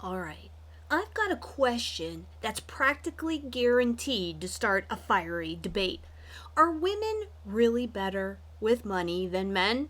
All right. I've got a question that's practically guaranteed to start a fiery debate. Are women really better with money than men?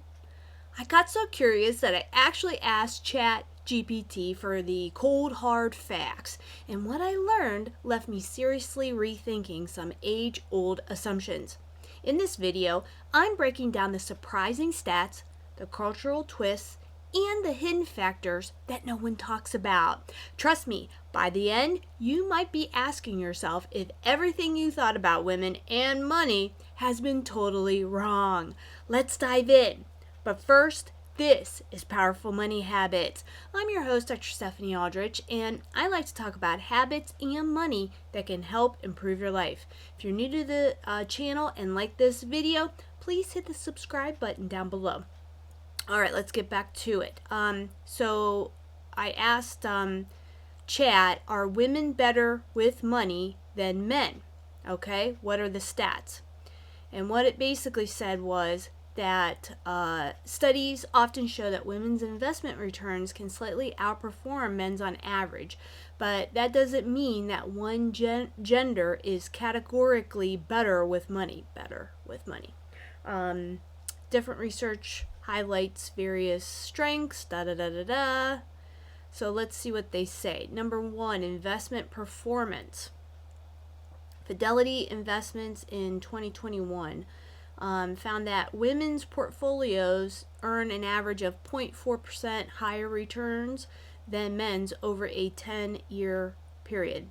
I got so curious that I actually asked ChatGPT for the cold hard facts, and what I learned left me seriously rethinking some age old assumptions. In this video, I'm breaking down the surprising stats, the cultural twists, and the hidden factors that no one talks about. Trust me, by the end, you might be asking yourself if everything you thought about women and money has been totally wrong. Let's dive in. But first, this is Powerful Money Habits. I'm your host, Dr. Stephanie Aldrich, and I like to talk about habits and money that can help improve your life. If you're new to the channel and like this video, please hit the subscribe button down below. All right, let's get back to it. So I asked Chat, are women better with money than men? Okay, what are the stats? And what it basically said was that studies often show that women's investment returns can slightly outperform men's on average, but that doesn't mean that one gender is categorically better with money. Different research highlights various strengths, So let's see what they say. Number one, investment performance. Fidelity Investments in 2021 found that women's portfolios earn an average of 0.4% higher returns than men's over a 10-year period.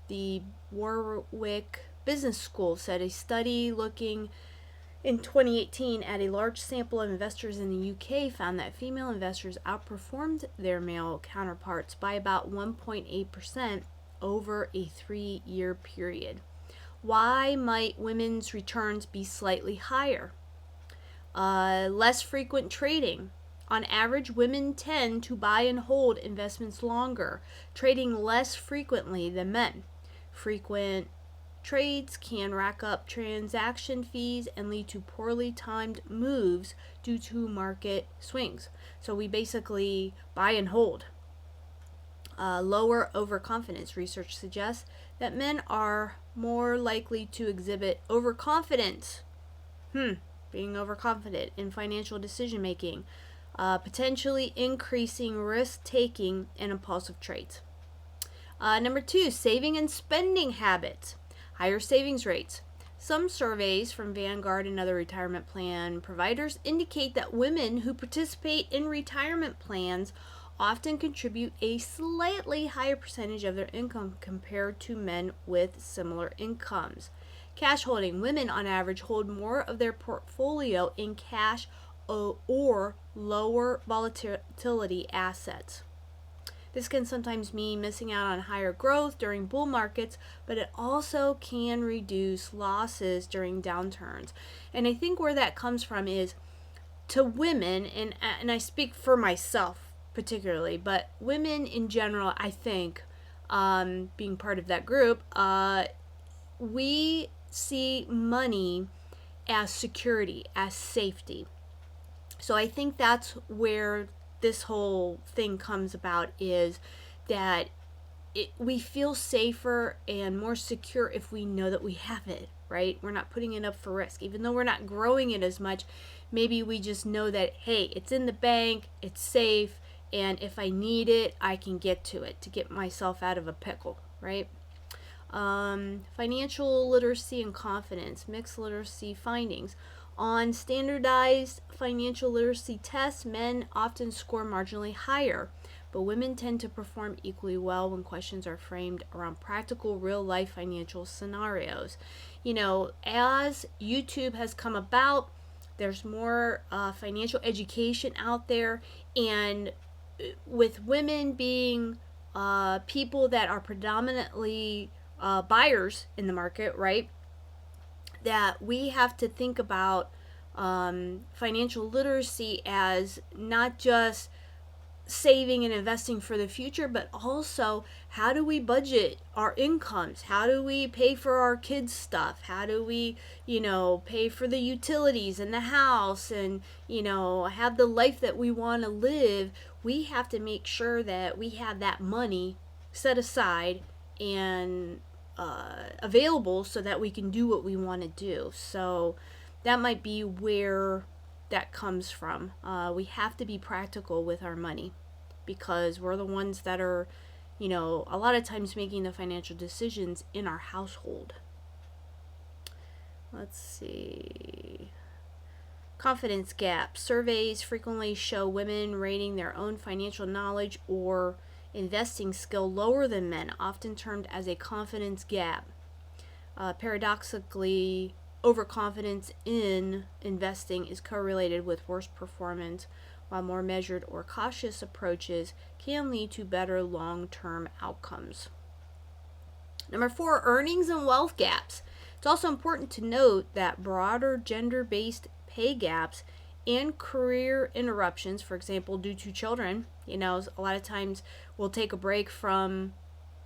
The Warwick Business School said a study looking in 2018 at a large sample of investors in the UK found that female investors outperformed their male counterparts by about 1.8% over a 3-year period. Why might women's returns be slightly higher? Less frequent trading. On average, women tend to buy and hold investments longer, trading less frequently than men. Frequent trades can rack up transaction fees and lead to poorly timed moves due to market swings. So we basically buy and hold. Lower overconfidence. Research suggests that men are more likely to exhibit overconfidence. Being overconfident in financial decision making, potentially increasing risk taking and impulsive trades. Number two, saving and spending habits. Higher savings rates. Some surveys from Vanguard and other retirement plan providers indicate that women who participate in retirement plans often contribute a slightly higher percentage of their income compared to men with similar incomes. Cash holding. Women on average hold more of their portfolio in cash or lower volatility assets. This can sometimes mean missing out on higher growth during bull markets, but it also can reduce losses during downturns. And I think where that comes from is to women, and I speak for myself particularly, but women in general, I think, being part of that group, we see money as security, as safety. So I think that's where this whole thing comes about, is that we feel safer and more secure if we know that we have it, right? We're not putting it up for risk. Even though we're not growing it as much, maybe we just know that, hey, it's in the bank, it's safe, and if I need it, I can get to it to get myself out of a pickle, right? Financial literacy and confidence, mixed literacy findings. On standardized financial literacy tests, men often score marginally higher, but women tend to perform equally well when questions are framed around practical, real-life financial scenarios. You know, as YouTube has come about, there's more financial education out there, and with women being people that are predominantly buyers in the market, right? That we have to think about financial literacy as not just saving and investing for the future, but also how do we budget our incomes? How do we pay for our kids' stuff? How do we, pay for the utilities in the house and, have the life that we want to live? We have to make sure that we have that money set aside and available so that we can do what we want to do. So that might be where that comes from. We have to be practical with our money because we're the ones that are, a lot of times making the financial decisions in our household. Let's see. Confidence gap. Surveys frequently show women rating their own financial knowledge or investing skill lower than men, often termed as a confidence gap. Paradoxically, overconfidence in investing is correlated with worse performance, while more measured or cautious approaches can lead to better long-term outcomes. Number 4, earnings and wealth gaps. It's also important to note that broader gender-based pay gaps and career interruptions, for example, due to children, a lot of times we'll take a break from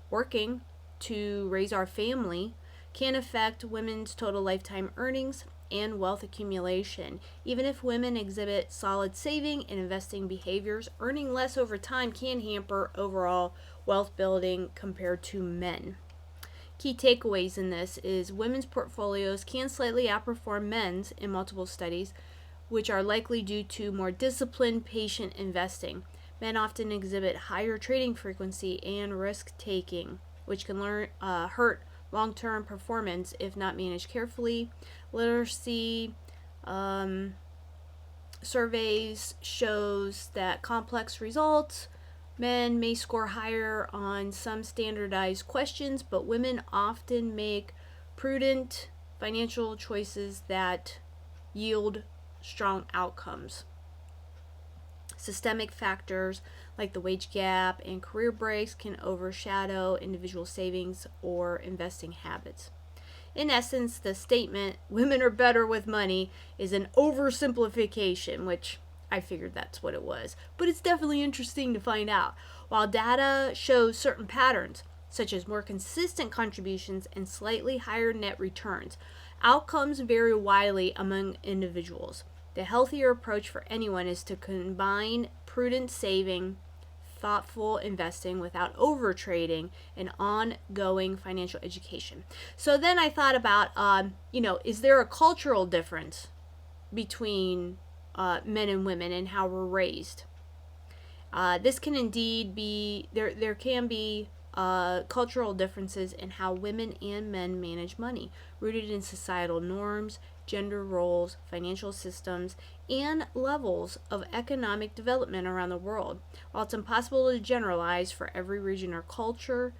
working to raise our family, can affect women's total lifetime earnings and wealth accumulation. Even if women exhibit solid saving and investing behaviors, earning less over time can hamper overall wealth building compared to men. Key takeaways in this is women's portfolios can slightly outperform men's in multiple studies, which are likely due to more disciplined, patient investing. Men often exhibit higher trading frequency and risk taking, which can hurt long-term performance if not managed carefully. Literacy surveys shows that complex results. Men may score higher on some standardized questions, but women often make prudent financial choices that yield strong outcomes. Systemic factors like the wage gap and career breaks can overshadow individual savings or investing habits. In essence, the statement, women are better with money, is an oversimplification, which I figured that's what it was. But it's definitely interesting to find out. While data shows certain patterns, such as more consistent contributions and slightly higher net returns, outcomes vary widely among individuals. The healthier approach for anyone is to combine prudent saving, thoughtful investing without overtrading, and ongoing financial education. So then I thought about, is there a cultural difference between men and women and how we're raised? This can indeed be, there can be cultural differences in how women and men manage money, rooted in societal norms, gender roles, financial systems, and levels of economic development around the world. While it's impossible to generalize for every region or culture,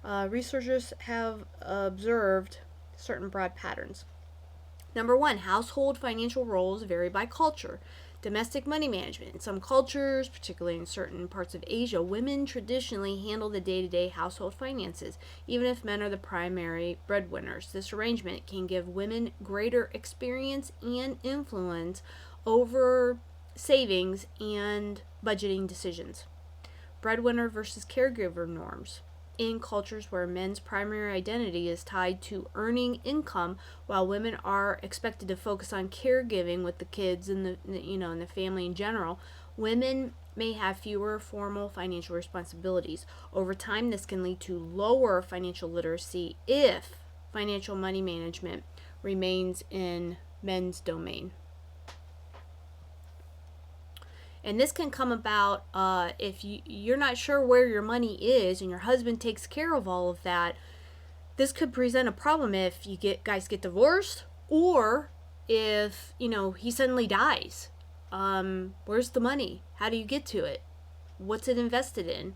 researchers have observed certain broad patterns. Number 1, household financial roles vary by culture. Domestic money management. In some cultures, particularly in certain parts of Asia, women traditionally handle the day-to-day household finances, even if men are the primary breadwinners. This arrangement can give women greater experience and influence over savings and budgeting decisions. Breadwinner versus caregiver norms. In cultures where men's primary identity is tied to earning income, while women are expected to focus on caregiving with the kids and the family in general, women may have fewer formal financial responsibilities. Over time, this can lead to lower financial literacy if financial money management remains in men's domain. And this can come about if you're not sure where your money is and your husband takes care of all of that. This could present a problem if you guys get divorced, or if he suddenly dies. Where's the money? How do you get to it? What's it invested in?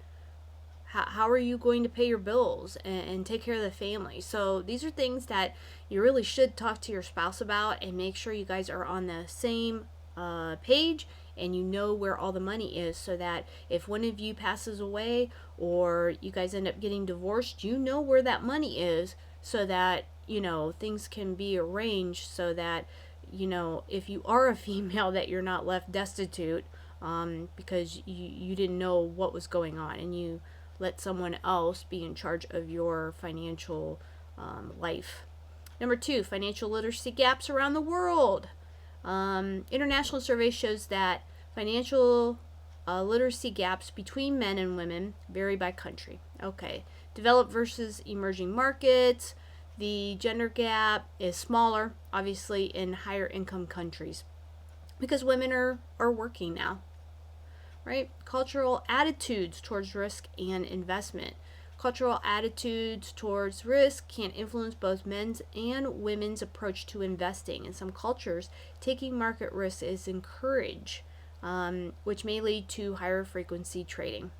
How are you going to pay your bills and take care of the family? So these are things that you really should talk to your spouse about and make sure you guys are on the same page and you know where all the money is, so that if one of you passes away or you guys end up getting divorced, you know where that money is, so that things can be arranged so that if you are a female, that you're not left destitute because you didn't know what was going on, and you let someone else be in charge of your financial life. Number 2, financial literacy gaps around the world. International survey shows that financial literacy gaps between men and women vary by country. Okay, developed versus emerging markets. The gender gap is smaller, obviously, in higher income countries because women are working now, right? Cultural attitudes towards risk and investment. Cultural attitudes towards risk can influence both men's and women's approach to investing. In some cultures, taking market risk is encouraged, which may lead to higher frequency trading,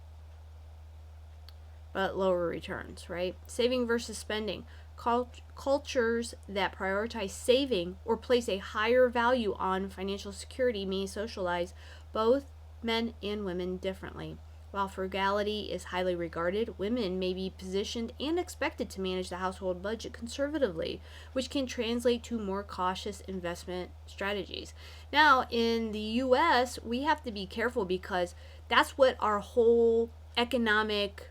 but lower returns, right? Saving versus spending. Cultures that prioritize saving or place a higher value on financial security may socialize both men and women differently. While frugality is highly regarded, women may be positioned and expected to manage the household budget conservatively, which can translate to more cautious investment strategies. Now, in the US, we have to be careful because that's what our whole economic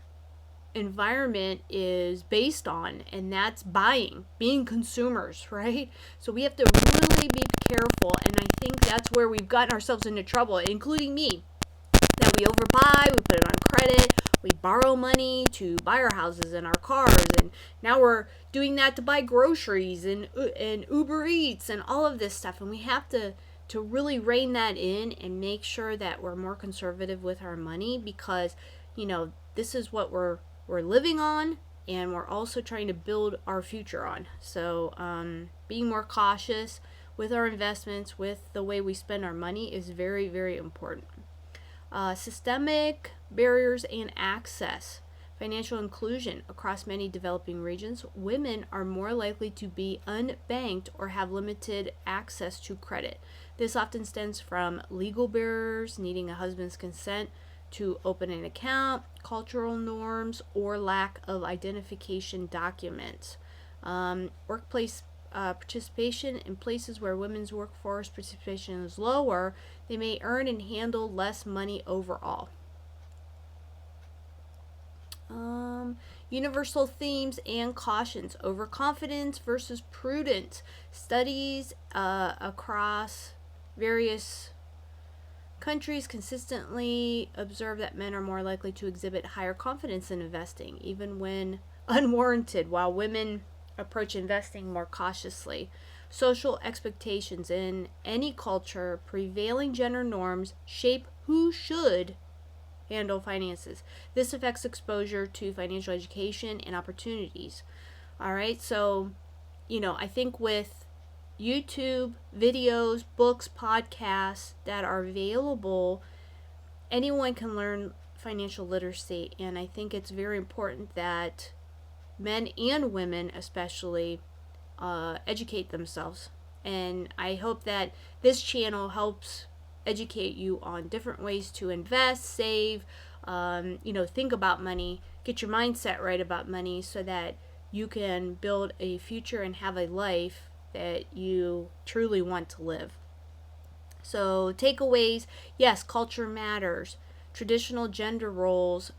environment is based on, and that's being consumers, right? So we have to really be careful, and I think that's where we've gotten ourselves into trouble, including me, that we overbuy, we put it on credit, we borrow money to buy our houses and our cars, and now we're doing that to buy groceries and Uber Eats and all of this stuff, and we have to really rein that in and make sure that we're more conservative with our money, because this is what we're living on, and we're also trying to build our future on. So being more cautious with our investments, with the way we spend our money, is very, very important. Systemic barriers and access. Financial inclusion. Across many developing regions, women are more likely to be unbanked or have limited access to credit. This often stems from legal barriers, needing a husband's consent to open an account, cultural norms, or lack of identification documents. Workplace participation. In places where women's workforce participation is lower, they may earn and handle less money overall. Universal themes and cautions. Overconfidence versus prudence. Studies across various countries consistently observe that men are more likely to exhibit higher confidence in investing, even when unwarranted, while women approach investing more cautiously. Social expectations. In any culture, prevailing gender norms shape who should handle finances. This affects exposure to financial education and opportunities. All right, so I think with YouTube videos, books, podcasts that are available, anyone can learn financial literacy, and I think it's very important that men and women especially educate themselves. And I hope that this channel helps educate you on different ways to invest, save, think about money, get your mindset right about money, so that you can build a future and have a life that you truly want to live. So takeaways: yes, culture matters. Traditional gender roles,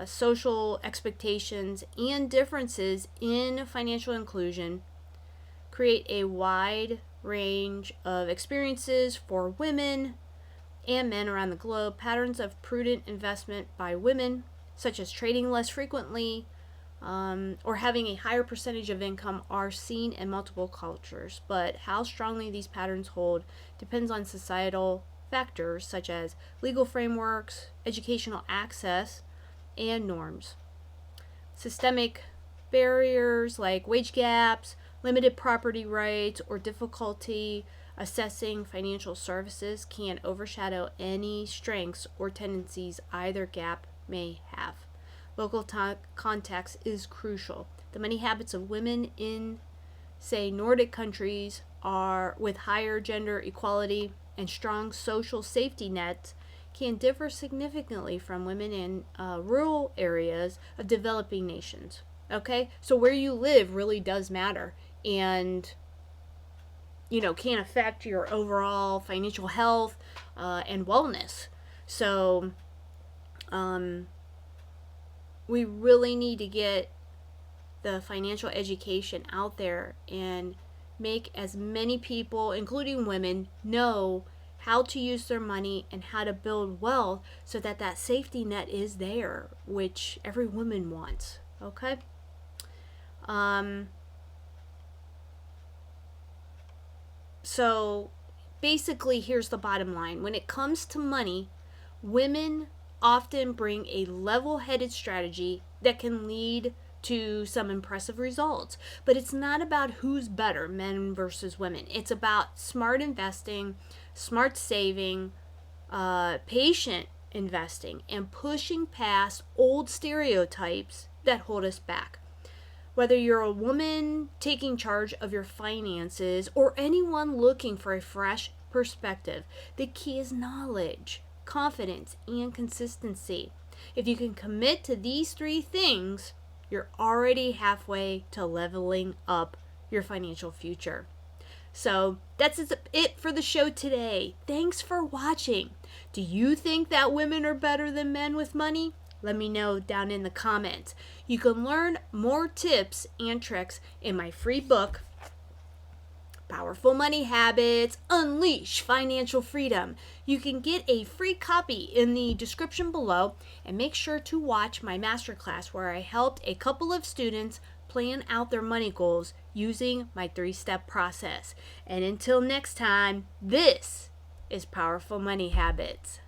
social expectations, and differences in financial inclusion create a wide range of experiences for women and men around the globe. Patterns of prudent investment by women, such as trading less frequently or having a higher percentage of income, are seen in multiple cultures. But how strongly these patterns hold depends on societal factors such as legal frameworks, educational access, and norms. Systemic barriers like wage gaps, limited property rights, or difficulty assessing financial services can overshadow any strengths or tendencies either gap may have. Local context is crucial. The money habits of women in, say, Nordic countries are with higher gender equality and strong social safety nets can differ significantly from women in rural areas of developing nations. Okay, so where you live really does matter, and can affect your overall financial health and wellness. So, we really need to get the financial education out there and make as many people, including women, know how to use their money and how to build wealth so that that safety net is there, which every woman wants. Okay? So basically, here's the bottom line. When it comes to money, women often bring a level headed strategy that can lead to some impressive results. But it's not about who's better, men versus women. It's about smart investing, smart saving, patient investing, and pushing past old stereotypes that hold us back. Whether you're a woman taking charge of your finances or anyone looking for a fresh perspective, the key is knowledge, confidence, and consistency. If you can commit to these three things, you're already halfway to leveling up your financial future. So that's it for the show today. Thanks for watching. Do you think that women are better than men with money? Let me know down in the comments. You can learn more tips and tricks in my free book, Powerful Money Habits, Unleash Financial Freedom. You can get a free copy in the description below, and make sure to watch my masterclass where I helped a couple of students plan out their money goals using my 3-step process. And until next time, this is Powerful Money Habits.